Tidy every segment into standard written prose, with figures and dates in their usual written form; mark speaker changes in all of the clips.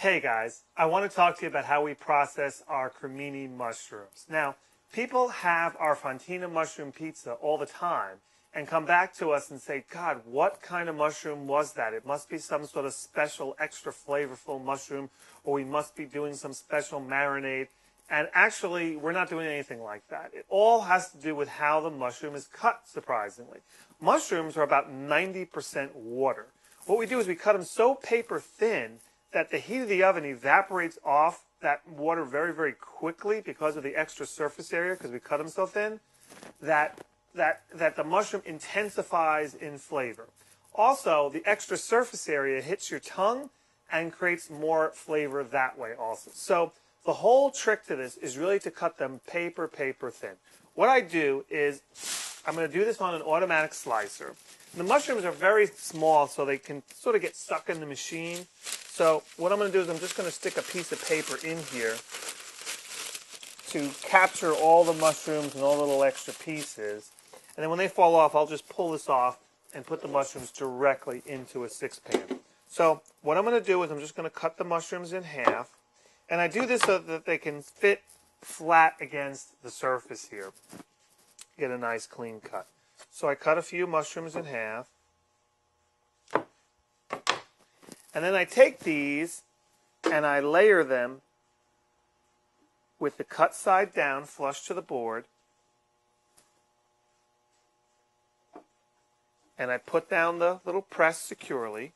Speaker 1: Hey guys, I want to talk to you about how we process our cremini mushrooms. Now, people have our fontina mushroom pizza all the time and come back to us and say, God, what kind of mushroom was that? It must be some sort of special, extra flavorful mushroom, or we must be doing some special marinade. And actually, we're not doing anything like that. It all has to do with how the mushroom is cut, surprisingly. Mushrooms are about 90% water. What we do is we cut them so paper thin that the heat of the oven evaporates off that water very, very quickly because of the extra surface area, because we cut them so thin, that the mushroom intensifies in flavor. Also, the extra surface area hits your tongue and creates more flavor that way also. So the whole trick to this is really to cut them paper thin. What I do is I'm going to do this on an automatic slicer. The mushrooms are very small, so they can sort of get stuck in the machine. So what I'm going to do is I'm just going to stick a piece of paper in here to capture all the mushrooms and all the little extra pieces. And then when they fall off, I'll just pull this off and put the mushrooms directly into a 6-pan. So what I'm going to do is I'm just going to cut the mushrooms in half. And I do this so that they can fit flat against the surface here. Get a nice clean cut. So I cut a few mushrooms in half. And then I take these and I layer them with the cut side down, flush to the board. And I put down the little press securely.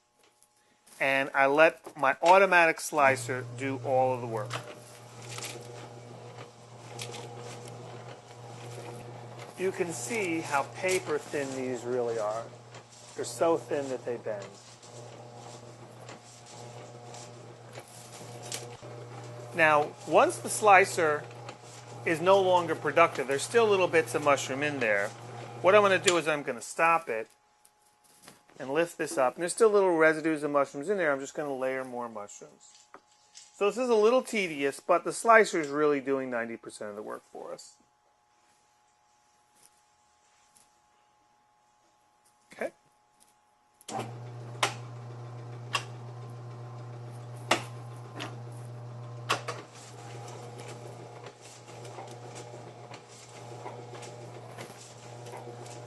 Speaker 1: And I let my automatic slicer do all of the work. You can see how paper thin these really are. They're so thin that they bend. Now, once the slicer is no longer productive, there's still little bits of mushroom in there. What I'm going to do is I'm going to stop it and lift this up. And there's still little residues of mushrooms in there. I'm just going to layer more mushrooms. So this is a little tedious, but the slicer is really doing 90% of the work for us. Okay.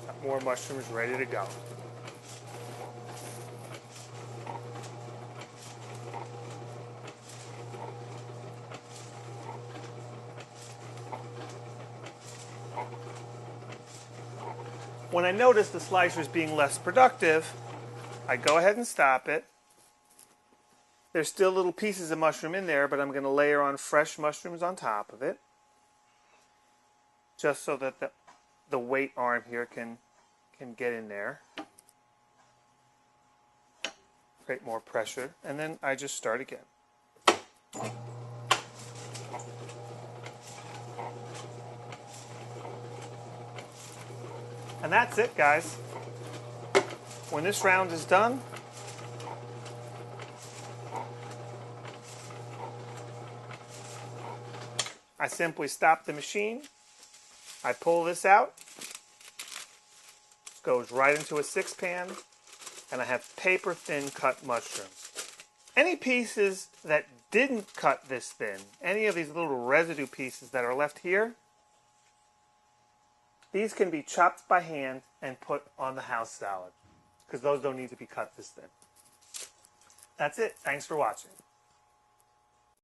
Speaker 1: Got more mushrooms ready to go. When I notice the slicer is being less productive, I go ahead and stop it. There's still little pieces of mushroom in there, but I'm going to layer on fresh mushrooms on top of it, just so that the weight arm here can get in there. Create more pressure, and then I just start again. And that's it, guys. When this round is done, I simply stop the machine. I pull this out. It goes right into a 6-pan, and I have paper thin cut mushrooms. Any pieces that didn't cut this thin, any of these little residue pieces that are left here, these can be chopped by hand and put on the house salad, because those don't need to be cut this thin. That's it. Thanks for watching.